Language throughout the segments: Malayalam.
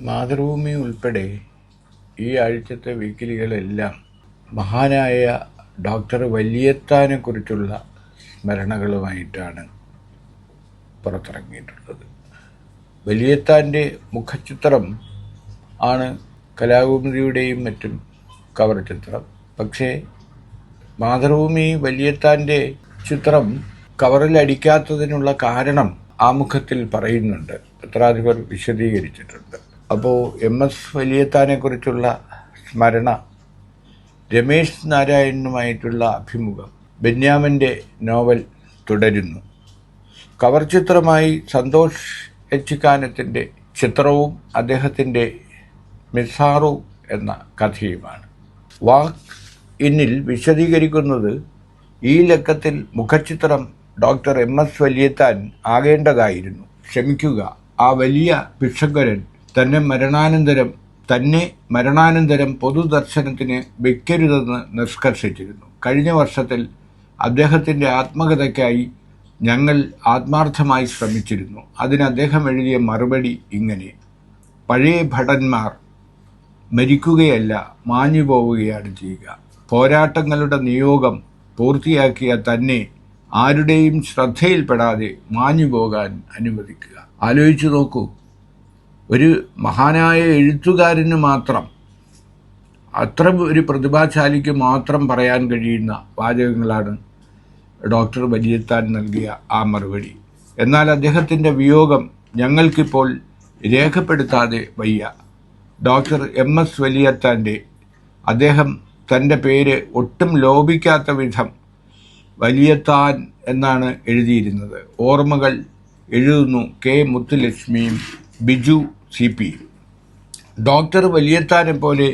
മാതൃഭൂമി ഉൾപ്പെടെ ഈ ആഴ്ചത്തെ വീക്കിലികളെല്ലാം മഹാനായ ഡോക്ടർ വല്യത്താനെക്കുറിച്ചുള്ള സ്മരണകളുമായിട്ടാണ് പുറത്തിറങ്ങിയിട്ടുള്ളത്. വല്യത്താൻ്റെ മുഖചിത്രം ആണ് കലാകൗമുദിയുടെയും മറ്റും കവർ ചിത്രം. പക്ഷേ മാതൃഭൂമി വല്യത്താൻ്റെ ചിത്രം കവറിൽ അടിക്കാത്തതിനുള്ള കാരണം ആമുഖത്തിൽ പറയുന്നുണ്ട്, പത്രാധിപർ വിശദീകരിച്ചിട്ടുണ്ട്. അപ്പോൾ MS വല്യത്താനെക്കുറിച്ചുള്ള സ്മരണ, രമേശ് നാരായണനുമായിട്ടുള്ള അഭിമുഖം, ബെന്യാമിൻ്റെ നോവൽ തുടരുന്നു. കവർ ചിത്രമായി സന്തോഷ് എച്ചിക്കാനത്തിൻ്റെ ചിത്രവും അദ്ദേഹത്തിൻ്റെ മിസാറു എന്ന കഥയുമാണ്. വാക്ക് ഇന്നിൽ വിശദീകരിക്കുന്നത് ഈ ലക്കത്തിൽ മുഖചിത്രം ഡോക്ടർ MS വല്യത്താൻ ആകേണ്ടതായിരുന്നു. ക്ഷമിക്കുക, ആ വലിയ ഭിക്ഷുക്കരൻ തന്നെ മരണാനന്തരം പൊതുദർശനത്തിന് വെക്കരുതെന്ന് നിഷ്കർഷിച്ചിരുന്നു. കഴിഞ്ഞ വർഷത്തിൽ അദ്ദേഹത്തിൻ്റെ ആത്മകഥയ്ക്കായി ഞങ്ങൾ ആത്മാർത്ഥമായി ശ്രമിച്ചിരുന്നു. അതിന് അദ്ദേഹം എഴുതിയ മറുപടി ഇങ്ങനെ: പഴയ ഭടന്മാർ മരിക്കുകയല്ല, മാഞ്ഞു പോവുകയാണ് ചെയ്യുക. പോരാട്ടങ്ങളുടെ നിയോഗം പൂർത്തിയാക്കിയ തന്നെ ആരുടെയും ശ്രദ്ധയിൽപ്പെടാതെ മാഞ്ഞു പോകാൻ അനുവദിക്കുക. ആലോചിച്ചു നോക്കൂ, ഒരു മഹാനായ എഴുത്തുകാരന് മാത്രം, അത്ര ഒരു പ്രതിഭാശാലിക്ക് മാത്രം പറയാൻ കഴിയുന്ന വാചകങ്ങളാണ് ഡോക്ടർ വല്യത്താൻ നൽകിയ ആ മറുപടി. എന്നാൽ അദ്ദേഹത്തിൻ്റെ വിയോഗം ഞങ്ങൾക്കിപ്പോൾ രേഖപ്പെടുത്താതെ വയ്യ. ഡോക്ടർ MS വല്യത്താൻ്റെ, അദ്ദേഹം തൻ്റെ പേര് ഒട്ടും ലോപിക്കാത്ത വിധം വല്യത്താൻ എന്നാണ് എഴുതിയിരുന്നത്. ഓർമ്മകൾ എഴുതുന്നു K മുത്തുലക്ഷ്മിയും ബിജു CP. ഡോക്ടർ വല്യത്താനെ പോലെ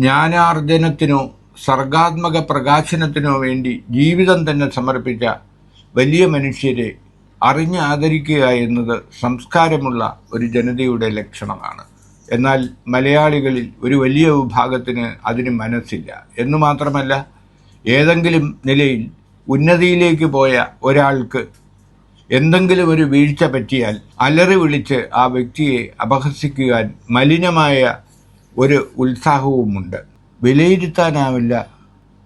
ജ്ഞാനാർജനത്തിനോ സർഗാത്മക പ്രകാശനത്തിനോ വേണ്ടി ജീവിതം തന്നെ സമർപ്പിച്ച വലിയ മനുഷ്യരെ അറിഞ്ഞ് ആദരിക്കുക എന്നത് സംസ്കാരമുള്ള ഒരു ജനതയുടെ ലക്ഷണമാണ്. എന്നാൽ മലയാളികളിൽ ഒരു വലിയ വിഭാഗത്തിന് അതിന് മനസ്സില്ല. എന്നു മാത്രമല്ല, ഏതെങ്കിലും നിലയിൽ ഉന്നതിയിലേക്ക് പോയ ഒരാൾക്ക് എന്തെങ്കിലും ഒരു വീഴ്ച പറ്റിയാൽ അലറി വിളിച്ച് ആ വ്യക്തിയെ അപഹസിക്കുവാൻ മലിനമായ ഒരു ഉത്സാഹവുമുണ്ട്. വിലയിരുത്താനാവില്ല,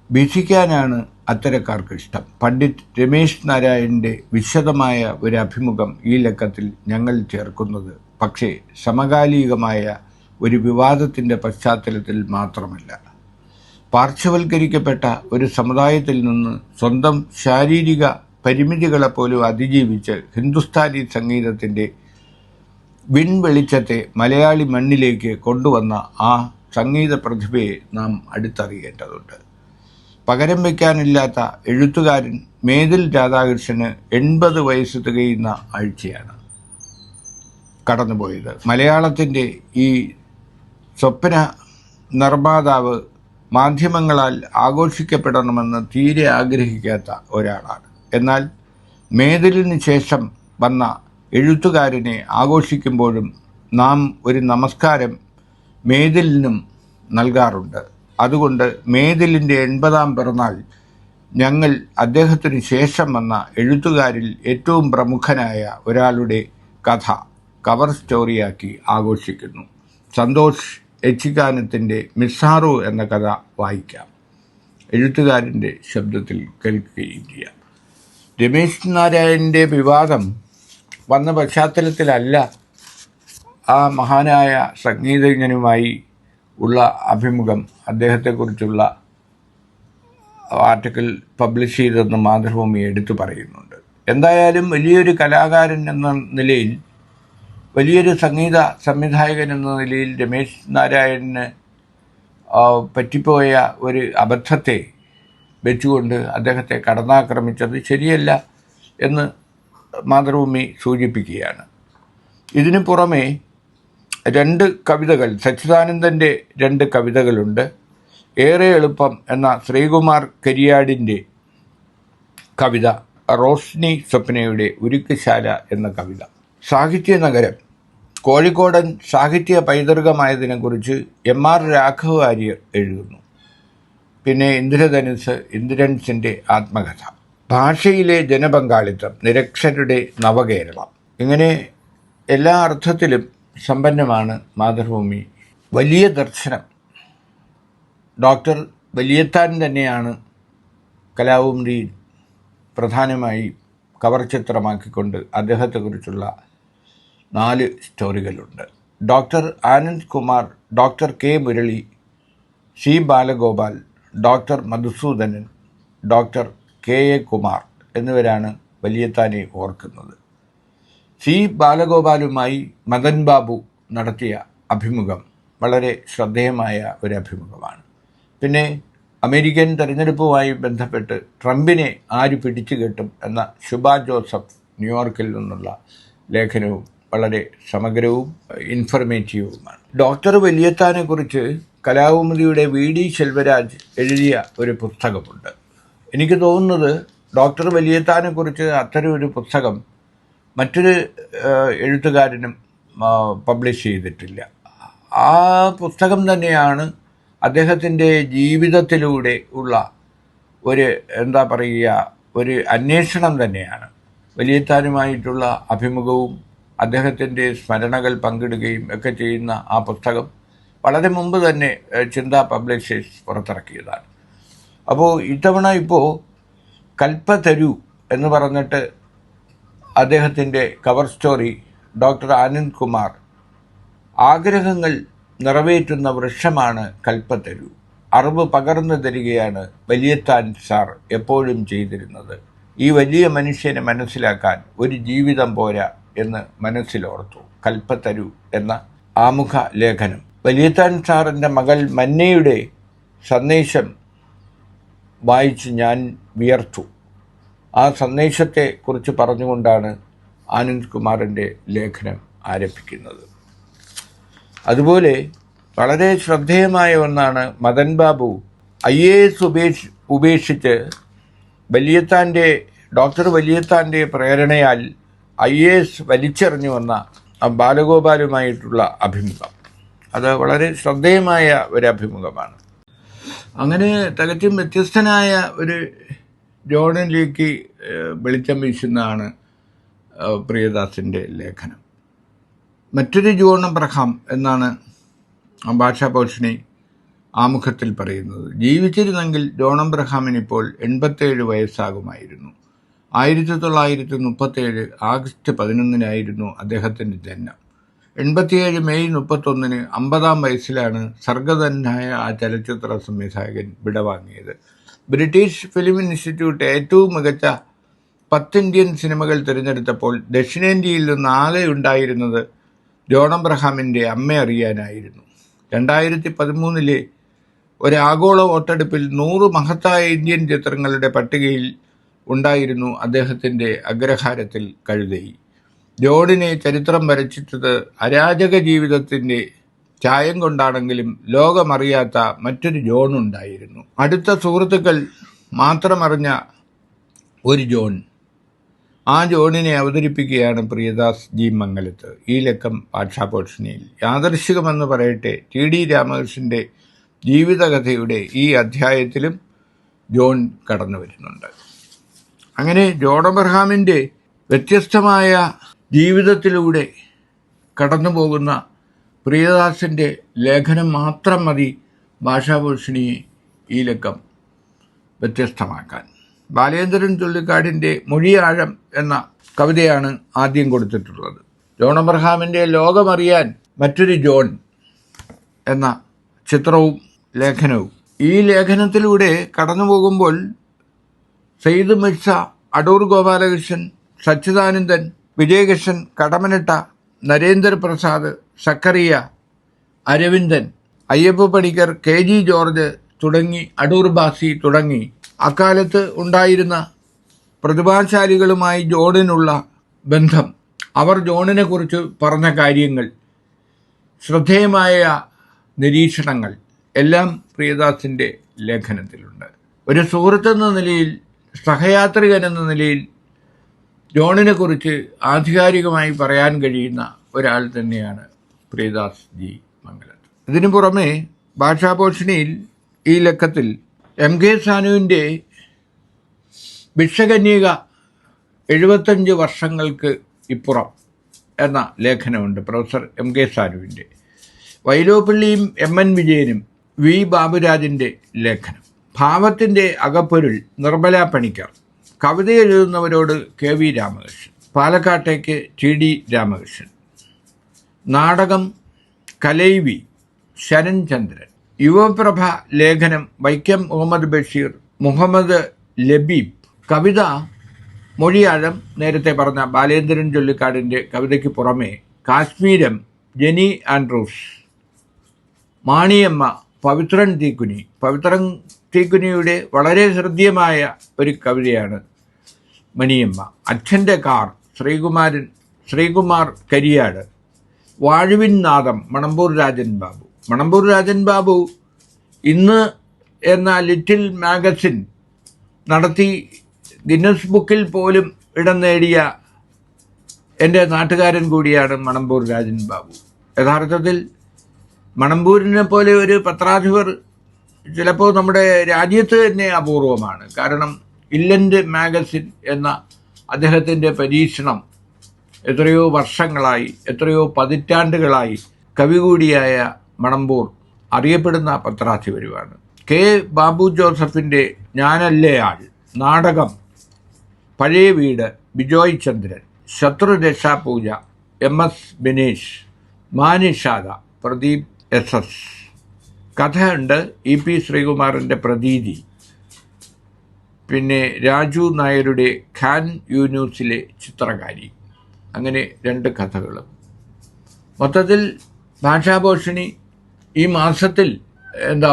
ഭീഷിക്കാനാണ് അത്തരക്കാർക്ക് ഇഷ്ടം. പണ്ഡിറ്റ് രമേശ് നാരായണൻ്റെ വിശദമായ ഒരു അഭിമുഖം ഈ ലക്കത്തിൽ ഞങ്ങൾ ചേർക്കുന്നത് പക്ഷേ സമകാലികമായ ഒരു വിവാദത്തിൻ്റെ പശ്ചാത്തലത്തിൽ മാത്രമല്ല. പാർശ്വവൽക്കരിക്കപ്പെട്ട ഒരു സമുദായത്തിൽ നിന്ന് സ്വന്തം ശാരീരിക പരിമിതികളെപ്പോലും അതിജീവിച്ച് ഹിന്ദുസ്ഥാനി സംഗീതത്തിൻ്റെ വിൺവെളിച്ചത്തെ മലയാളി മണ്ണിലേക്ക് കൊണ്ടുവന്ന ആ സംഗീത പ്രതിഭയെ നാം അടുത്തറിയേണ്ടതുണ്ട്. പകരം വയ്ക്കാനില്ലാത്ത എഴുത്തുകാരൻ മേതിൽ രാധാകൃഷ്ണന് 80 വയസ്സ് തികയുന്ന ആഴ്ചയാണ് കടന്നുപോയത്. മലയാളത്തിൻ്റെ ഈ സ്വപ്ന നിർമ്മാതാവ് മാധ്യമങ്ങളാൽ ആഘോഷിക്കപ്പെടണമെന്ന് തീരെ ആഗ്രഹിക്കാത്ത ഒരാളാണ്. എന്നാൽ മേതിലിന് ശേഷം വന്ന എഴുത്തുകാരനെ ആഘോഷിക്കുമ്പോഴും നാം ഒരു നമസ്കാരം മേതിലിനും നൽകാറുണ്ട്. അതുകൊണ്ട് മേതിലിൻ്റെ 80ാം പിറന്നാൾ ഞങ്ങൾ അദ്ദേഹത്തിന് ശേഷം വന്ന എഴുത്തുകാരിൽ ഏറ്റവും പ്രമുഖനായ ഒരാളുടെ കഥ കവർ സ്റ്റോറിയാക്കി ആഘോഷിക്കുന്നു. സന്തോഷ് എച്ചിക്കാനത്തിൻ്റെ മിസാറു എന്ന കഥ വായിക്കാം, എഴുത്തുകാരൻ്റെ ശബ്ദത്തിൽ കേൾക്കുകയും ചെയ്യാം. രമേശ് നാരായണൻ്റെ വിവാദം വന്ന പശ്ചാത്തലത്തിലല്ല ആ മഹാനായ സംഗീതജ്ഞനുമായി ഉള്ള അഭിമുഖം, അദ്ദേഹത്തെക്കുറിച്ചുള്ള ആർട്ടിക്കിൾ പബ്ലിഷ് ചെയ്തെന്ന് മാതൃഭൂമി എടുത്തു പറയുന്നുണ്ട്. എന്തായാലും വലിയൊരു കലാകാരൻ എന്ന നിലയിൽ, വലിയൊരു സംഗീത സംവിധായകൻ എന്ന നിലയിൽ രമേശ് നാരായണന് പറ്റിപ്പോയ ഒരു അബദ്ധത്തെ വെച്ചുകൊണ്ട് അദ്ദേഹത്തെ കടന്നാക്രമിച്ചത് ശരിയല്ല എന്ന് മാതൃഭൂമി സൂചിപ്പിക്കുകയാണ്. ഇതിനു പുറമെ 2 കവിതകൾ, സച്ചിദാനന്ദൻ്റെ 2 കവിതകളുണ്ട്. ഏറെ എളുപ്പം എന്ന ശ്രീകുമാർ കരിയാടിൻ്റെ കവിത, റോഷ്നി സ്വപ്നയുടെ ഉരുക്കുശാല എന്ന കവിത. സാഹിത്യനഗരം കോഴിക്കോടൻ സാഹിത്യ പൈതൃകമായതിനെക്കുറിച്ച് MR രാഘവ വാര്യർ എഴുതുന്നു. പിന്നെ ഇന്ദ്രൻസിൻ്റെ ആത്മകഥ, ഭാഷയിലെ ജനപങ്കാളിത്തം, നിരക്ഷരുടെ നവകേരളം. ഇങ്ങനെ എല്ലാ അർത്ഥത്തിലും സമ്പന്നമാണ് മാതൃഭൂമി. വലിയ ദർശനം. ഡോക്ടർ വലിയത്താൻ തന്നെയാണ് കലാകൗമുദി പ്രധാനമായി കവർ ചിത്രമാക്കിക്കൊണ്ട് അദ്ദേഹത്തെക്കുറിച്ചുള്ള 4 സ്റ്റോറികളുണ്ട്. Doctor Anand Kumar, doctor K Murali, C Balagopal, doctor Madhusudanan, doctor K A Kumar എന്നിവരാണ് വലിയത്താനെ ഓർക്കുന്നത്. സി ബാലഗോപാലുമായി മദൻ ബാബു നടത്തിയ അഭിമുഖം വളരെ ശ്രദ്ധേയമായ ഒരു അഭിമുഖമാണ്. പിന്നെ അമേരിക്കൻ തെരഞ്ഞെടുപ്പുമായി ബന്ധപ്പെട്ട് ട്രംപിനെ ആര് പിടിച്ചു കെട്ടും എന്ന ശുഭ ജോസഫ് ന്യൂയോർക്കിൽ നിന്നുള്ള ലേഖനവും വളരെ സമഗ്രവും ഇൻഫർമേറ്റീവുമാണ്. ഡോക്ടർ വലിയത്താനെ കുറിച്ച് കലാകൗമുദിയുടെ VD ശെൽവരാജ് എഴുതിയ ഒരു പുസ്തകമുണ്ട്. എനിക്ക് തോന്നുന്നത് ഡോക്ടർ വലിയത്താനെ കുറിച്ച് അത്തരം ഒരു പുസ്തകം മറ്റൊരു എഴുത്തുകാരനും പബ്ലിഷ് ചെയ്തിട്ടില്ല. ആ പുസ്തകം തന്നെയാണ് അദ്ദേഹത്തിൻ്റെ ജീവിതത്തിലൂടെ ഉള്ള ഒരു ഒരു അന്വേഷണം തന്നെയാണ്. വലിയത്താനുമായിട്ടുള്ള അഭിമുഖവും അദ്ദേഹത്തിൻ്റെ സ്മരണകൾ പങ്കിടുകയും ഒക്കെ ചെയ്യുന്ന ആ പുസ്തകം വളരെ മുമ്പ് തന്നെ ചിന്ത പബ്ലിഷേഴ്സ് പുറത്തിറക്കിയതാണ്. അപ്പോൾ ഇത്തവണ കൽപ്പതരു എന്ന് പറഞ്ഞിട്ട് അദ്ദേഹത്തിൻ്റെ cover story doctor Anand Kumar, ആഗ്രഹങ്ങൾ നിറവേറ്റുന്ന വൃക്ഷമാണ് കൽപ്പതരു, അറിവ് പകർന്നു തരികയാണ് വലിയത്താൻ സാർ എപ്പോഴും ചെയ്തിരുന്നത്. ഈ വലിയ മനുഷ്യനെ മനസ്സിലാക്കാൻ ഒരു ജീവിതം പോരാ എന്ന് മനസ്സിലോർത്തു. കൽപ്പതരു എന്ന ആമുഖ ലേഖനം. വലിയത്താൻ സാറിൻ്റെ മകൾ മന്നയുടെ സന്ദേശം വായിച്ച് ഞാൻ വിയർത്തു. ആ സന്ദേശത്തെ കുറിച്ച് പറഞ്ഞുകൊണ്ടാണ് ആനന്ദ് കുമാറിൻ്റെ ലേഖനം ആരംഭിക്കുന്നത്. അതുപോലെ വളരെ ശ്രദ്ധേയമായ ഒന്നാണ് മദൻ ബാബു IAS ഉപേക്ഷിച്ച് ഡോക്ടർ വലിയത്താൻ്റെ പ്രേരണയാൽ IAS വലിച്ചെറിഞ്ഞു വന്ന ബാലഗോപാലുമായിട്ടുള്ള അഭിമുഖം. അത് വളരെ ശ്രദ്ധേയമായ ഒരു അഭിമുഖമാണ്. അങ്ങനെ തികച്ചും വ്യത്യസ്തനായ ഒരു ജോണിലേക്ക് വെളിച്ചം വീശുന്നതാണ് പ്രിയദാസിൻ്റെ ലേഖനം. മറ്റൊരു ജോൺ അബ്രഹാം എന്നാണ് ഭാഷാ പോഷിണി ആമുഖത്തിൽ പറയുന്നത്. ജീവിച്ചിരുന്നെങ്കിൽ ജോൺ അബ്രഹാമിനിപ്പോൾ 87 വയസ്സാകുമായിരുന്നു. 1937 ആഗസ്റ്റ് 11 അദ്ദേഹത്തിൻ്റെ ജനനം. 87 മെയ് 31 50-ാം വയസ്സിലാണ് സർഗധനായ ആ ചലച്ചിത്ര സംവിധായകൻ വിടവാങ്ങിയത്. ബ്രിട്ടീഷ് ഫിലിം ഇൻസ്റ്റിറ്റ്യൂട്ട് ഏറ്റവും മികച്ച 10 ഇന്ത്യൻ സിനിമകൾ തിരഞ്ഞെടുത്തപ്പോൾ ദക്ഷിണേന്ത്യയിൽ നിന്ന് ആകെ ഉണ്ടായിരുന്നത് ജോൺ അബ്രഹാമിൻ്റെ അമ്മ അറിയാനായിരുന്നു. 2013 ഒരു ആഗോള വോട്ടെടുപ്പിൽ 100 മഹത്തായ ഇന്ത്യൻ ചിത്രങ്ങളുടെ പട്ടികയിൽ ഉണ്ടായിരുന്നു അദ്ദേഹത്തിൻ്റെ അഗ്രഹാരത്തിൽ കഴുതയി. ജോണിനെ ചരിത്രം വരച്ചിട്ടത് അരാജക ജീവിതത്തിൻ്റെ ചായം കൊണ്ടാണെങ്കിലും ലോകമറിയാത്ത മറ്റൊരു ജോൺ ഉണ്ടായിരുന്നു. അടുത്ത സുഹൃത്തുക്കൾ മാത്രമറിഞ്ഞ ഒരു ജോൺ. ആ ജോണിനെ അവതരിപ്പിക്കുകയാണ് പ്രിയദാസ് ജി മംഗലത്ത്. ഈ ലക്കം ഭാഷാപോഷിണിയിൽ യാദൃശ്ചികമെന്ന് പറയട്ടെ, TD രാമകൃഷ്ണൻ്റെ ജീവിതകഥയുടെ ഈ അധ്യായത്തിലും ജോൺ കടന്നു വരുന്നുണ്ട്. അങ്ങനെ ജോൺ അബ്രഹാമിൻ്റെ വ്യത്യസ്തമായ ജീവിതത്തിലൂടെ കടന്നു പോകുന്ന പ്രിയദാസിൻ്റെ ലേഖനം മാത്രം മതി ഭാഷാപോഷിണിയെ ഈ ലക്കം വ്യത്യസ്തമാക്കാൻ. ബാലേന്ദ്രൻ ചുള്ളിക്കാടിൻ്റെ മൊഴിയാഴം എന്ന കവിതയാണ് ആദ്യം കൊടുത്തിട്ടുള്ളത്. ജോൺ അബ്രഹാമിൻ്റെ ലോകമറിയാൻ മറ്റൊരു ജോൺ എന്ന ചിത്രവും ലേഖനവും. ഈ ലേഖനത്തിലൂടെ കടന്നു പോകുമ്പോൾ സെയ്ദ് മിർസ, അടൂർ ഗോപാലകൃഷ്ണൻ, സച്ചിദാനന്ദൻ, വിജയകൃഷ്ണൻ, കടമനിട്ട, നരേന്ദ്രപ്രസാദ്, സക്കറിയ, അരവിന്ദൻ, അയ്യപ്പ പണിക്കർ, KG ജോർജ് തുടങ്ങി അടൂർ ബാസി തുടങ്ങി അക്കാലത്ത് ഉണ്ടായിരുന്ന പ്രതിഭാശാലികളുമായി ജോണിനുള്ള ബന്ധം, അവർ ജോണിനെ കുറിച്ച് പറഞ്ഞ കാര്യങ്ങൾ, ശ്രദ്ധേയമായ നിരീക്ഷണങ്ങൾ എല്ലാം പ്രിയദാസിൻ്റെ ലേഖനത്തിലുണ്ട്. ഒരു സുഹൃത്തെന്ന നിലയിൽ, സഹയാത്രികൻ എന്ന നിലയിൽ ജോണിനെ കുറിച്ച് ആധികാരികമായി പറയാൻ കഴിയുന്ന ഒരാൾ തന്നെയാണ് പ്രിയദാസ് ജി മംഗലത്ത്. ഇതിനു പുറമെ ഭാഷാപോഷിണിയിൽ ഈ ലക്കത്തിൽ MK സാനുവിൻ്റെ ഭിക്ഷകന്യക 75 വർഷങ്ങൾക്ക് ഇപ്പുറം എന്ന ലേഖനമുണ്ട് പ്രൊഫസർ MK സാനുവിൻ്റെ. വൈലോപ്പിള്ളിയും MN വിജയനും വി ബാബുരാജിൻ്റെ ലേഖനം. ഭാവത്തിൻ്റെ അകപ്പൊരുൾ നിർമ്മല പണിക്കർ. കവിത എഴുതുന്നവരോട് KV രാമകൃഷ്ണൻ. പാലക്കാട്ടേക്ക് TD രാമകൃഷ്ണൻ. നാടകം കലൈവി ശരൺ ചന്ദ്രൻ. യുവപ്രഭ ലേഖനം വൈക്കം മുഹമ്മദ് ബഷീർ, മുഹമ്മദ് ലബീബ്. കവിത മൊഴിയാഴം, നേരത്തെ പറഞ്ഞ ബാലേന്ദ്രൻ ചൊല്ലിക്കാടിൻ്റെ കവിതയ്ക്ക് പുറമെ കാശ്മീരം ജെനി ആൻഡ്രൂസ്. മാണിയമ്മ പവിത്രൻ തീക്കുനി. പവിത്രൻ തീക്കുനിയുടെ വളരെ ഹൃദ്യമായ ഒരു കവിതയാണ് മണിയമ്മ. അച്ഛൻ്റെ കാർ ശ്രീകുമാർ കരിയാട്. വാഴുവിൻ നാദം മണമ്പൂർ രാജൻ ബാബു. മണമ്പൂർ രാജൻ ബാബു ഇന്ന് എന്ന ലിറ്റിൽ മാഗസിൻ നടത്തി ഗിന്നസ് ബുക്കിൽ പോലും ഇടം നേടിയ എൻ്റെ നാട്ടുകാരൻ കൂടിയാണ് മണമ്പൂർ രാജൻ ബാബു. യഥാർത്ഥത്തിൽ മണമ്പൂരിനെ പോലെ ഒരു പത്രാധിപർ ചിലപ്പോൾ നമ്മുടെ രാജ്യത്ത് തന്നെ അപൂർവമാണ്. കാരണം ഇല്ലൻ്റ് മാഗസിൻ എന്ന അദ്ദേഹത്തിൻ്റെ പരീക്ഷണം എത്രയോ വർഷങ്ങളായി, എത്രയോ പതിറ്റാണ്ടുകളായി കവി കൂടിയായ മണമ്പൂർ അറിയപ്പെടുന്ന പത്രാധിപരുമാണ്. K. ബാബു ജോസഫിൻ്റെ ഞാനല്ലേ ആൾ. നാടകം പഴയ വീട് ബിജോയ് ചന്ദ്രൻ. ശത്രുരക്ഷാപൂജ MS ബിനേഷ്. മാനിഷാദ പ്രദീപ് SS. കഥയുണ്ട് EP ശ്രീകുമാറിൻ്റെ പ്രതീതി. പിന്നെ രാജു നായരുടെ ഖാൻ യൂനൂസിലെ ചിത്രകാരി. അങ്ങനെ 2 കഥകളും. മൊത്തത്തിൽ ഭാഷാഭൂഷണി ഈ മാസത്തിൽ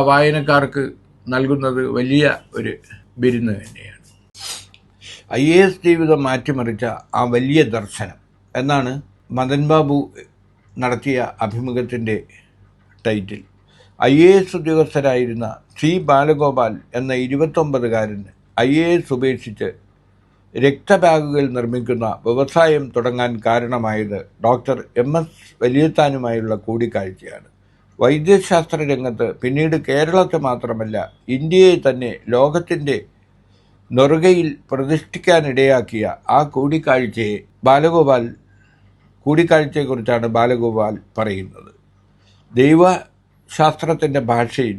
വായനക്കാർക്ക് നൽകുന്നത് വലിയ ഒരു വിരുന്ന് തന്നെയാണ്. IAS ജീവിതം മാറ്റിമറിച്ച ആ വലിയ ദർശനം എന്നാണ് മദൻ ബാബു നടത്തിയ അഭിമുഖത്തിൻ്റെ ടൈറ്റിൽ. IAS ഉദ്യോഗസ്ഥരായിരുന്ന C. ബാലഗോപാൽ എന്ന 29-കാരന് IAS ഉപേക്ഷിച്ച് രക്തബാഗുകൾ നിർമ്മിക്കുന്ന വ്യവസായം തുടങ്ങാൻ കാരണമായത് ഡോക്ടർ MS വലിയത്താനുമായുള്ള കൂടിക്കാഴ്ചയാണ്. വൈദ്യശാസ്ത്ര രംഗത്ത് പിന്നീട് കേരളത്തെ മാത്രമല്ല ഇന്ത്യയെ തന്നെ ലോകത്തിൻ്റെ നെറുകയിൽ പ്രതിഷ്ഠിക്കാനിടയാക്കിയ ആ കൂടിക്കാഴ്ചയെക്കുറിച്ചാണ് ബാലഗോപാൽ പറയുന്നത്. ദൈവശാസ്ത്രത്തിൻ്റെ ഭാഷയിൽ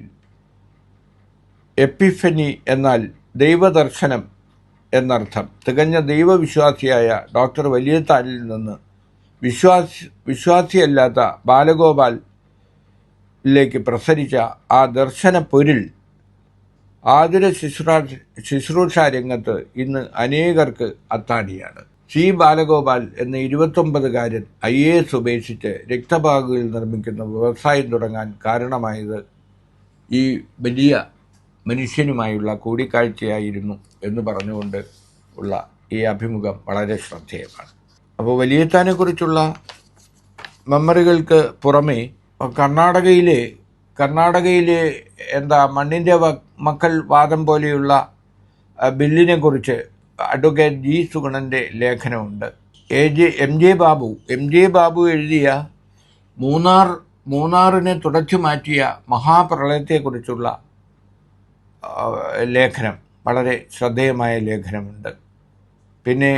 എപ്പിഫനി എന്നാൽ ദൈവദർശനം എന്നർത്ഥം. തികഞ്ഞ ദൈവവിശ്വാസിയായ ഡോക്ടർ വലിയത്താനിൽ നിന്ന് വിശ്വാസിയല്ലാത്ത ബാലഗോപാലിലേക്ക് പ്രസരിച്ച ആ ദർശന പൊരുൾ ആതുര ശുശ്രൂഷ രംഗത്ത് ഇന്ന് അനേകർക്ക് അത്താണിയാണ്. C. ബാലഗോപാൽ എന്ന 29-കാരൻ IAS ഉപേക്ഷിച്ച് രക്തബാഗുകൾ നിർമ്മിക്കുന്ന വ്യവസായം തുടങ്ങാൻ കാരണമായത് ഈ വലിയ മനുഷ്യനുമായുള്ള കൂടിക്കാഴ്ചയായിരുന്നു എന്ന് പറഞ്ഞുകൊണ്ട് ഉള്ള ഈ അഭിമുഖം വളരെ ശ്രദ്ധേയമാണ്. അപ്പോൾ വലിയത്താനെക്കുറിച്ചുള്ള മെമ്മറികൾക്ക് പുറമെ കർണാടകയിലെ മണ്ണിൻ്റെ മക്കൾ വാദം പോലെയുള്ള ബില്ലിനെക്കുറിച്ച് അഡ്വക്കേറ്റ് G. സുഗുണൻ്റെ ലേഖനമുണ്ട്. MJ ബാബു എഴുതിയ മൂന്നാറിനെ തുടച്ചു മാറ്റിയ മഹാപ്രളയത്തെക്കുറിച്ചുള്ള ലേഖനം, വളരെ ശ്രദ്ധേയമായ ലേഖനമുണ്ട്. പിന്നെ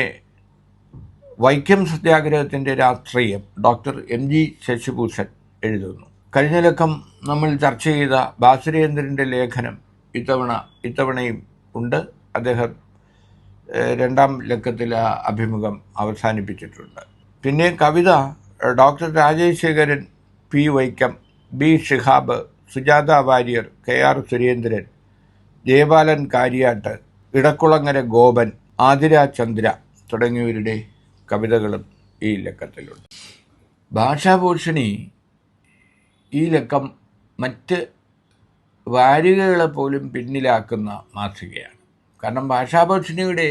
വൈക്കം സത്യാഗ്രഹത്തിൻ്റെ രാഷ്ട്രീയം ഡോക്ടർ MG ശശിഭൂഷൺ എഴുതുന്നു. കഴിഞ്ഞ ലക്കം നമ്മൾ ചർച്ച ചെയ്ത ബാസുരേന്ദ്രൻ്റെ ലേഖനം ഇത്തവണയും ഉണ്ട്. അദ്ദേഹം 2ാം ലക്കത്തിൽ ആ അഭിമുഖം അവസാനിപ്പിച്ചിട്ടുണ്ട്. പിന്നെ കവിത doctor Rajasekharan P. Vaikom, B. Shihab, Sujatha Warrier, KR Surendran, Jayapalan Kariyat, Edakkulangara Gopan, Athira Chandra തുടങ്ങിയവരുടെ കവിതകളും ഈ ലക്കത്തിലുണ്ട്. ഭാഷാഭൂഷണി ഈ ലക്കം മറ്റ് വാരികകളെ പോലും പിന്നിലാക്കുന്ന മാസികയാണ്. കാരണം ഭാഷാഭൂഷണിയുടെ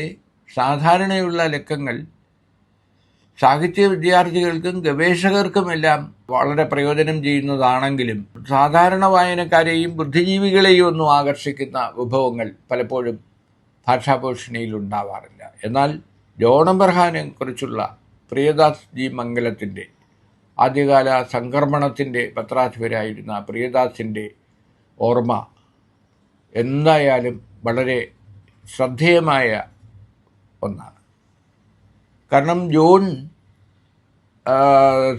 സാധാരണയുള്ള ലക്കങ്ങൾ സാഹിത്യ വിദ്യാർത്ഥികൾക്കും ഗവേഷകർക്കുമെല്ലാം വളരെ പ്രയോജനം ചെയ്യുന്നതാണെങ്കിലും സാധാരണ വായനക്കാരെയും ബുദ്ധിജീവികളെയും ഒന്നും ആകർഷിക്കുന്ന വിഭവങ്ങൾ പലപ്പോഴും ഭാഷാഭൂഷണിയിൽ ഉണ്ടാവാറില്ല. എന്നാൽ ജോൺ എബ്രഹാമിനെ കുറിച്ചുള്ള പ്രിയദാസ് G. മംഗലത്തിൻ്റെ ആദ്യകാല സംക്രമണത്തിൻ്റെ പത്രാധിപരായിരുന്ന പ്രിയദാസിൻ്റെ ഓർമ്മ എന്തായാലും വളരെ ശ്രദ്ധേയമായ ഒന്നാണ്. കാരണം ജോൺ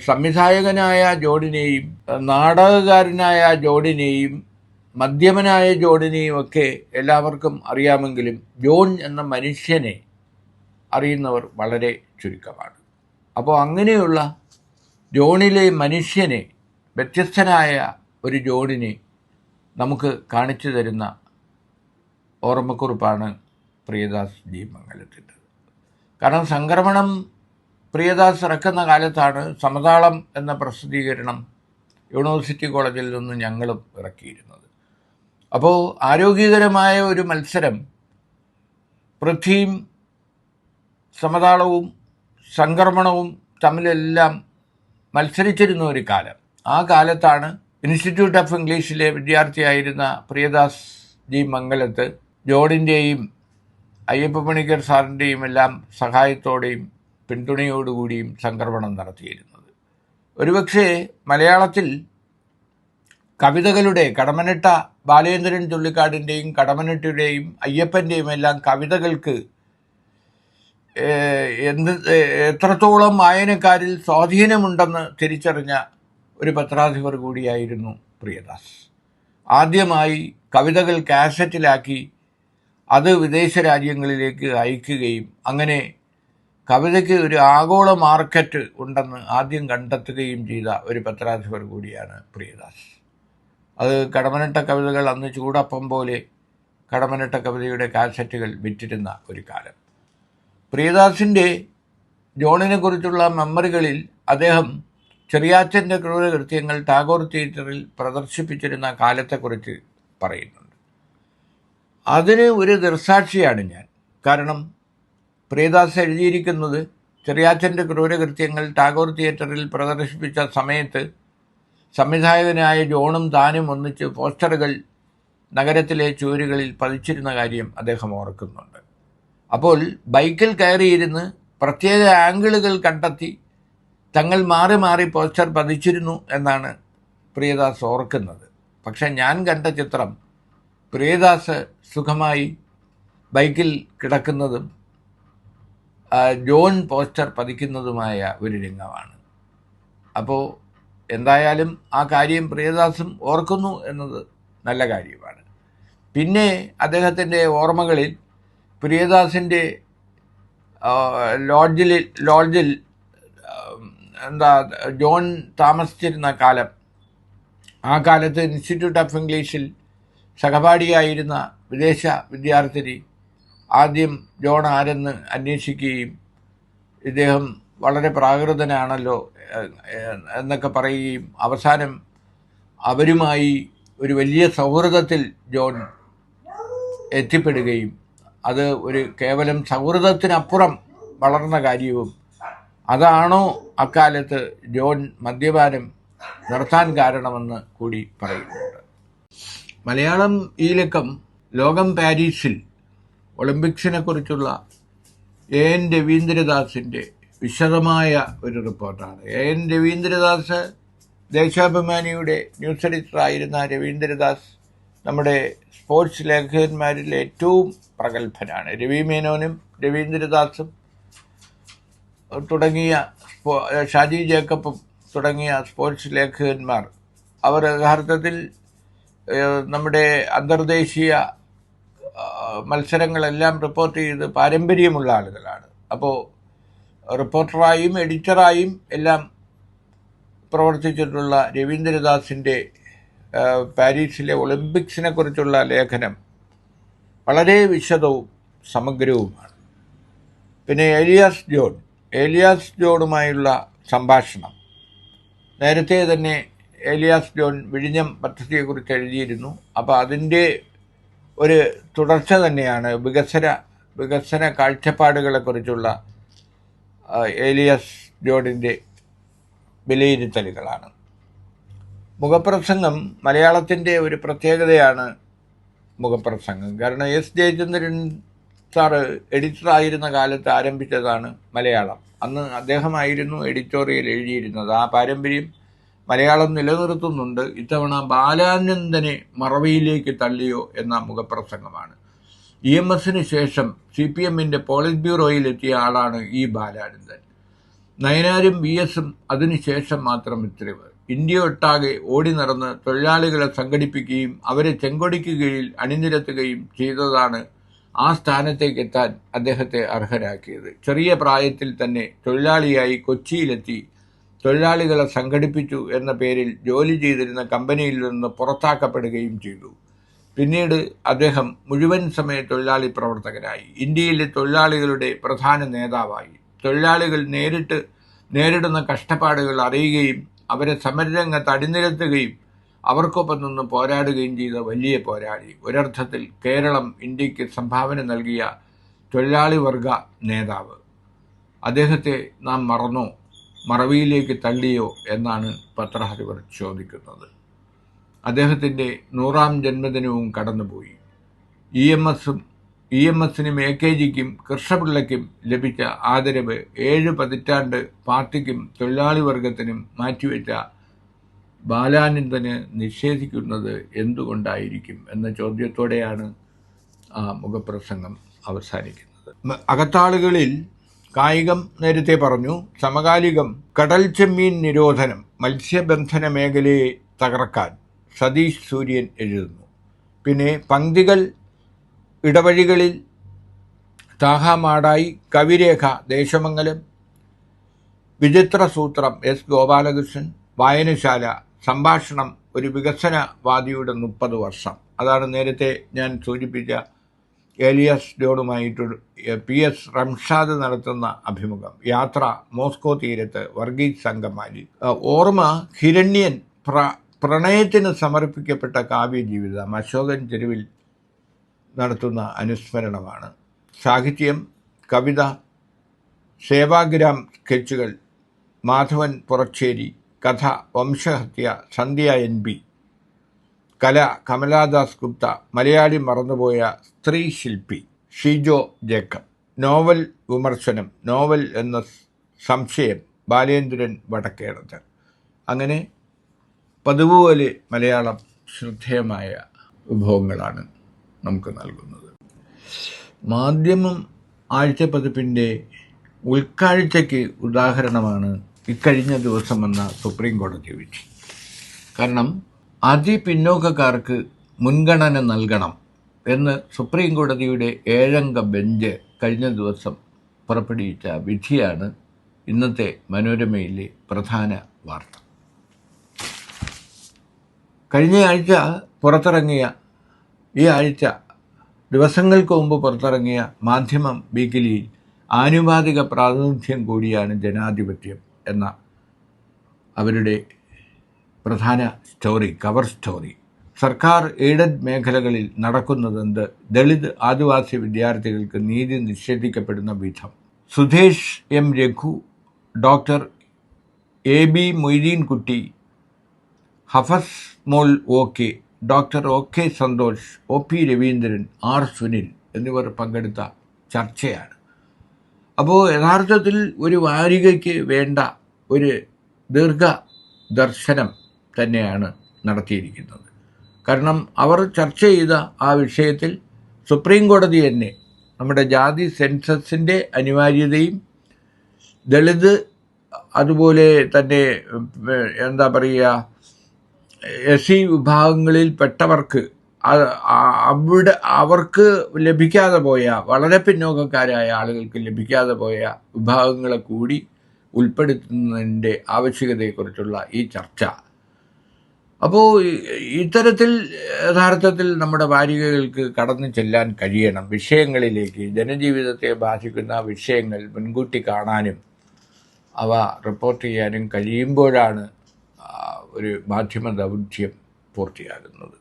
സംവിധായകനായ ജോണിനെയും നാടകകാരനായ ജോണിനെയും മദ്യമനായ ജോണിനെയും ഒക്കെ എല്ലാവർക്കും അറിയാമെങ്കിലും ജോൺ എന്ന മനുഷ്യനെ അറിയുന്നവർ വളരെ ചുരുക്കമാണ്. അപ്പോൾ അങ്ങനെയുള്ള ജോണിലെ മനുഷ്യനെ, വ്യത്യസ്തനായ ഒരു ജോണിനെ നമുക്ക് കാണിച്ചു തരുന്ന ഓർമ്മക്കുറിപ്പാണ് പ്രിയദാസ് ജി മംഗലത്തിൻ്റെ. കാരണം സംക്രമണം പ്രിയദാസ് ഇറക്കുന്ന കാലത്താണ് സമതാളം എന്ന പ്രസിദ്ധീകരണം യൂണിവേഴ്സിറ്റി കോളേജിൽ നിന്ന് ഞങ്ങളും ഇറക്കിയിരുന്നത്. അപ്പോൾ ആരോഗ്യകരമായ ഒരു മത്സരം പൃഥ്വിയും സമതാളവും സംക്രമണവും തമ്മിലെല്ലാം മത്സരിച്ചിരുന്ന ഒരു കാലം. ആ കാലത്താണ് ഇൻസ്റ്റിറ്റ്യൂട്ട് ഓഫ് ഇംഗ്ലീഷിലെ വിദ്യാർത്ഥിയായിരുന്ന പ്രിയദാസ് ജി മംഗലത്ത് ജോണിൻ്റെയും അയ്യപ്പ പണിക്കർ സാറിൻ്റെയും എല്ലാം സഹായത്തോടെയും പിന്തുണയോടുകൂടിയും സംക്രമണം നടത്തിയിരുന്നത്. ഒരുപക്ഷെ മലയാളത്തിൽ കവിതകളുടെ കടമനിട്ട ബാലേന്ദ്രൻ ചുള്ളിക്കാടിൻ്റെയും കടമനിട്ടയുടെയും അയ്യപ്പൻ്റെയും എല്ലാം കവിതകൾക്ക് എത്രത്തോളം വായനക്കാരിൽ സ്വാധീനമുണ്ടെന്ന് തിരിച്ചറിഞ്ഞ ഒരു പത്രാധിപർ കൂടിയായിരുന്നു പ്രിയദാസ്. ആദ്യമായി കവിതകൾ കാസറ്റിലാക്കി അത് വിദേശ രാജ്യങ്ങളിലേക്ക് അയക്കുകയും അങ്ങനെ കവിതയ്ക്ക് ഒരു ആഗോള മാർക്കറ്റ് ഉണ്ടെന്ന് ആദ്യം കണ്ടെത്തുകയും ചെയ്ത ഒരു പത്രാധിപർ കൂടിയാണ് പ്രിയദാസ്. അത് കടമനിട്ട കവിതകൾ അന്ന് ചൂടപ്പം പോലെ കടമനിട്ട കവിതയുടെ കാസറ്റുകൾ വിറ്റിരുന്ന ഒരു കാലം. പ്രിയദാസിൻ്റെ ജോണിനെക്കുറിച്ചുള്ള മെമ്മറികളിൽ അദ്ദേഹം ചെറിയാച്ചൻ്റെ ക്രൂരകൃത്യങ്ങൾ ടാഗോർ തിയേറ്ററിൽ പ്രദർശിപ്പിച്ചിരുന്ന കാലത്തെക്കുറിച്ച് പറയുന്നുണ്ട്. അതിന് ഒരു ദൃക്സാക്ഷിയാണ് ഞാൻ. കാരണം പ്രിയദാസ് എഴുതിയിരിക്കുന്നത് ചെറിയാച്ചൻ്റെ ക്രൂരകൃത്യങ്ങൾ ടാഗോർ തിയേറ്ററിൽ പ്രദർശിപ്പിച്ച സമയത്ത് സംവിധായകനായ ജോണും താനും ഒന്നിച്ച് പോസ്റ്ററുകൾ നഗരത്തിലെ ചുവരുകളിൽ പതിച്ചിരുന്ന കാര്യം അദ്ദേഹം ഓർക്കുന്നുണ്ട്. അപ്പോൾ ബൈക്കിൽ കയറിയിരുന്ന് പ്രത്യേക ആംഗിളുകൾ കണ്ടെത്തി തങ്ങൾ മാറി മാറി പോസ്റ്റർ പതിച്ചിരുന്നു എന്നാണ് പ്രിയദാസ് ഓർക്കുന്നത്. പക്ഷെ ഞാൻ കണ്ട ചിത്രം പ്രിയദാസ് സുഖമായി ബൈക്കിൽ കിടക്കുന്നതും ജോൺ പോസ്റ്റർ പതിക്കുന്നതുമായ ഒരു രംഗമാണ്. അപ്പോൾ എന്തായാലും ആ കാര്യം പ്രിയദാസും ഓർക്കുന്നു എന്നത് നല്ല കാര്യമാണ്. പിന്നെ അദ്ദേഹത്തിൻ്റെ ഓർമ്മകളിൽ പ്രിയദാസിൻ്റെ ലോഡ്ജിൽ ജോൺ താമസിച്ചിരുന്ന കാലം, ആ കാലത്ത് ഇൻസ്റ്റിറ്റ്യൂട്ട് ഓഫ് ഇംഗ്ലീഷിൽ സഹപാഠിയായിരുന്ന വിദേശ വിദ്യാർത്ഥിനി ആദ്യം ജോൺ ആരെന്ന് അന്വേഷിക്കുകയും ഇദ്ദേഹം വളരെ പ്രാകൃതനാണല്ലോ എന്നൊക്കെ പറയുകയും അവസാനം അവരുമായി ഒരു വലിയ സൗഹൃദത്തിൽ ജോൺ എത്തിപ്പെടുകയും അത് ഒരു കേവലം സൗഹൃദത്തിനപ്പുറം വളർന്ന കാര്യവും അതാണോ അക്കാലത്ത് ജോൺ മദ്യപാനം നിർത്താൻ കാരണമെന്ന് കൂടി പറയുന്നുണ്ട്. മലയാളം ഈ ലക്കം ലോകം പാരീസിൽ ഒളിമ്പിക്സിനെ കുറിച്ചുള്ള എൻ രവീന്ദ്രദാസിൻ്റെ വിശദമായ ഒരു റിപ്പോർട്ടാണ്. എൻ രവീന്ദ്രദാസ് ദേശാഭിമാനിയുടെ ന്യൂസ് എഡിറ്ററായിരുന്ന രവീന്ദ്രദാസ് നമ്മുടെ സ്പോർട്സ് ലേഖകന്മാരിൽ ഏറ്റവും പ്രഗത്ഭനാണ്. രവി മേനോനും രവീന്ദ്രദാസും തുടങ്ങിയ ഷാജി ജേക്കബും തുടങ്ങിയ സ്പോർട്സ് ലേഖകന്മാർ അവർ യഥാർത്ഥത്തിൽ നമ്മുടെ അന്തർദേശീയ മത്സരങ്ങളെല്ലാം റിപ്പോർട്ട് ചെയ്ത് പാരമ്പര്യമുള്ള ആളുകളാണ്. അപ്പോൾ റിപ്പോർട്ടറായും എഡിറ്ററായും എല്ലാം പ്രവർത്തിച്ചിട്ടുള്ള രവീന്ദ്രദാസിൻ്റെ പാരീസിലെ ഒളിമ്പിക്സിനെ കുറിച്ചുള്ള ലേഖനം വളരെ വിശദവും സമഗ്രവുമാണ്. പിന്നെ ഏലിയാസ് ജോണുമായുള്ള സംഭാഷണം, നേരത്തെ തന്നെ ഏലിയാസ് ജോൺ വിഴിഞ്ഞം പദ്ധതിയെക്കുറിച്ച് എഴുതിയിരുന്നു. അപ്പോൾ അതിൻ്റെ ഒരു തുടർച്ച തന്നെയാണ് വികസന കാഴ്ചപ്പാടുകളെക്കുറിച്ചുള്ള ഏലിയാസ് ജോണിൻ്റെ വിലയിരുത്തലുകളാണ്. മുഖപ്രസംഗം മലയാളത്തിൻ്റെ ഒരു പ്രത്യേകതയാണ് മുഖപ്രസംഗം. കാരണം എസ് ജയചന്ദ്രൻ സാറ് എഡിറ്ററായിരുന്ന കാലത്ത് ആരംഭിച്ചതാണ് മലയാളം. അന്ന് അദ്ദേഹമായിരുന്നു എഡിറ്റോറിയൽ എഴുതിയിരുന്നത്. ആ പാരമ്പര്യം മലയാളം നിലനിർത്തുന്നുണ്ട്. ഇത്തവണ ബാലാനന്ദനെ മറവിയിലേക്ക് തള്ളിയോ എന്ന മുഖപ്രസംഗമാണ്. EMSന് ശേഷം CPMൻ്റെ പോളിറ്റ് ബ്യൂറോയിലെത്തിയ ആളാണ് ഈ ബാലാനന്ദൻ. നയനാരും VS-ഉം അതിനുശേഷം മാത്രം ഉത്തരവ്. ഇന്ത്യ ഒട്ടാകെ ഓടി നടന്ന് തൊഴിലാളികളെ സംഘടിപ്പിക്കുകയും അവരെ ചെങ്കൊടിക്ക് കീഴിൽ അണിനിരത്തുകയും ചെയ്തതാണ് ആ സ്ഥാനത്തേക്കെത്താൻ അദ്ദേഹത്തെ അർഹരാക്കിയത്. ചെറിയ പ്രായത്തിൽ തന്നെ തൊഴിലാളിയായി കൊച്ചിയിലെത്തി തൊഴിലാളികളെ സംഘടിപ്പിച്ചു എന്ന പേരിൽ ജോലി ചെയ്തിരുന്ന കമ്പനിയിൽ നിന്ന് പുറത്താക്കപ്പെടുകയും ചെയ്തു. പിന്നീട് അദ്ദേഹം മുഴുവൻ സമയ തൊഴിലാളി പ്രവർത്തകനായി. ഇന്ത്യയിലെ തൊഴിലാളികളുടെ പ്രധാന നേതാവായി. തൊഴിലാളികൾ നേരിടുന്ന കഷ്ടപ്പാടുകൾ അറിയുകയും അവരെ സമരരംഗത്ത് അണിനിരത്തുകയും അവർക്കൊപ്പം നിന്ന് പോരാടുകയും ചെയ്ത വലിയ പോരാളി. ഒരർത്ഥത്തിൽ കേരളം ഇന്ത്യക്ക് സംഭാവന നൽകിയ തൊഴിലാളി വർഗ നേതാവ്. അദ്ദേഹത്തെ നാം മറന്നോ, മറവിയിലേക്ക് തള്ളിയോ എന്നാണ് പത്രാധിപർ ചോദിക്കുന്നത്. അദ്ദേഹത്തിൻ്റെ 100ാം ജന്മദിനവും കടന്നുപോയി. EMS-നും AKGക്കും കൃഷ്ണപിള്ളയ്ക്കും ലഭിച്ച ആദരവ് 7 പതിറ്റാണ്ട് പാർട്ടിക്കും തൊഴിലാളി വർഗത്തിനും മാറ്റിവെച്ച ബാലാനന്ദന് നിഷേധിക്കുന്നത് എന്തുകൊണ്ടായിരിക്കും എന്ന ചോദ്യത്തോടെയാണ് ആ മുഖപ്രസംഗം അവസാനിക്കുന്നത്. അകത്താളുകളിൽ കായികം നേരത്തെ പറഞ്ഞു. സമകാലികം കടൽ ചെമ്മീൻ നിരോധനം മത്സ്യബന്ധന മേഖലയെ തകർക്കാൻ സതീഷ് സൂര്യൻ എഴുതുന്നു. പിന്നെ പങ്ക്തികൾ ഇടവഴികളിൽ താഹാമാടായി കവിരേഖ ദേശമംഗലം, വിചിത്രസൂത്രം S. ഗോപാലകൃഷ്ണൻ, വായനശാല, സംഭാഷണം ഒരു വികസനവാദിയുടെ 30 വർഷം. അതാണ് നേരത്തെ ഞാൻ സൂചിപ്പിച്ച ഏലിയാസ് ജോണുമായിട്ട് PS റംഷാദ് നടത്തുന്ന അഭിമുഖം. യാത്ര മോസ്കോ തീരത്ത് വർഗീസ് സംഗമാലി. ഓർമ്മ ഹിരണ്യൻ പ്രണയത്തിന് സമർപ്പിക്കപ്പെട്ട കാവ്യജീവിതം അശോകൻ തെരുവിൽ നടത്തുന്ന അനുസ്മരണമാണ്. സാഹിത്യം കവിത സേവാഗ്രാം സ്കെച്ചുകൾ മാധവൻ പുറച്ചേരി, കഥ വംശഹത്യ സന്ധ്യ NB, കല കമലാദാസ് ഗുപ്ത, മലയാളി മറന്നുപോയ സ്ത്രീ ശില്പി ഷീജോ ജേക്കബ്, നോവൽ വിമർശനം നോവൽ എന്ന സംശയം ബാലേന്ദ്രൻ വടക്കേടത്ത്. അങ്ങനെ പതിവുപോലെ മലയാളം ശ്രദ്ധേയമായ വിഭവങ്ങളാണ് നമുക്ക് നൽകുന്നത്. മാധ്യമം ആഴ്ചപ്പതിപ്പിൻ്റെ ഉൾക്കാഴ്ചയ്ക്ക് ഉദാഹരണമാണ് ഇക്കഴിഞ്ഞ ദിവസം വന്ന സുപ്രീം കോടതി വിധി. കാരണം അതിപിന്നോക്കക്കാർക്ക് മുൻഗണന നൽകണം എന്ന് സുപ്രീം കോടതിയുടെ 7-അംഗ ബെഞ്ച് കഴിഞ്ഞ ദിവസം പുറപ്പെടുവിച്ച വിധിയാണ് ഇന്നത്തെ മനോരമയിലെ പ്രധാന വാർത്ത. കഴിഞ്ഞ ആഴ്ച പുറത്തിറങ്ങിയ ഈ ആഴ്ച ദിവസങ്ങൾക്ക് മുമ്പ് പുറത്തിറങ്ങിയ മാധ്യമം വീക്കിലിയിൽ ആനുപാതിക പ്രാതിനിധ്യം കൂടിയാണ് ജനാധിപത്യം എന്ന അവരുടെ പ്രധാന സ്റ്റോറി, കവർ സ്റ്റോറി. സർക്കാർ എയ്ഡഡ് മേഖലകളിൽ നടക്കുന്നതെന്ത്, ദളിത് ആദിവാസി വിദ്യാർത്ഥികൾക്ക് നീതി നിഷേധിക്കപ്പെടുന്ന വിധം, Sudhesh M. Raghu, doctor AB Moideenkutty, Hafas Mol OK, doctor OK Santhosh, OP Raveendran, R. Sunil എന്നിവർ പങ്കെടുത്ത ചർച്ചയാണ്. അപ്പോൾ യഥാർത്ഥത്തിൽ ഒരു വാരികയ്ക്ക് വേണ്ട ഒരു ദീർഘദർശനം തന്നെയാണ് നടത്തിയിരിക്കുന്നത്. കാരണം അവർ ചർച്ച ചെയ്ത ആ വിഷയത്തിൽ സുപ്രീം കോടതി തന്നെ നമ്മുടെ ജാതി സെൻസസിൻ്റെ അനിവാര്യതയും ദളിത് അതുപോലെ തന്നെ എന്താ പറയുക SC വിഭാഗങ്ങളിൽ പെട്ടവർക്ക് അവിടെ അവർക്ക് ലഭിക്കാതെ പോയ വളരെ പിന്നോക്കക്കാരായ ആളുകൾക്ക് ലഭിക്കാതെ പോയ വിഭാഗങ്ങളെ കൂടി ഉൾപ്പെടുത്തുന്നതിൻ്റെ ആവശ്യകതയെക്കുറിച്ചുള്ള ഈ ചർച്ച. അപ്പോൾ ഇത്തരത്തിൽ യഥാർത്ഥത്തിൽ നമ്മുടെ വാരികകൾക്ക് കടന്നു ചെല്ലാൻ കഴിയണം. വിഷയങ്ങളിലേക്ക്, ജനജീവിതത്തെ ബാധിക്കുന്ന വിഷയങ്ങൾ മുൻകൂട്ടി കാണാനും അവ റിപ്പോർട്ട് ചെയ്യാനും കഴിയുമ്പോഴാണ് ഒരു മാധ്യമ ദൗത്യം പൂർത്തിയാകുന്നത്.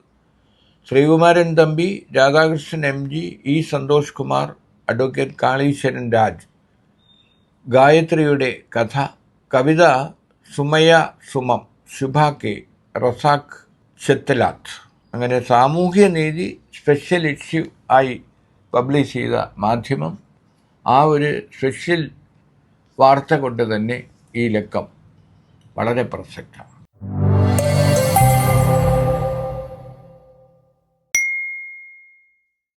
Sreekumaran Thampi, Radhakrishnan MG, E. Santhosh Kumar, advocate Kaleeswaran Raj, ഗായത്രിയുടെ കഥ, കവിത സുമയ സുമം, ശുഭ K, റസാഖ് ചെത്തലാത്ത്. അങ്ങനെ സാമൂഹ്യ നീതി സ്പെഷ്യൽ ഇഷ്യൂ ആയി പബ്ലിഷ് ചെയ്ത മാധ്യമം ആ ഒരു സ്പെഷ്യൽ വാർത്ത കൊണ്ട് തന്നെ ഈ ലക്കം വളരെ പ്രസക്തമാണ്.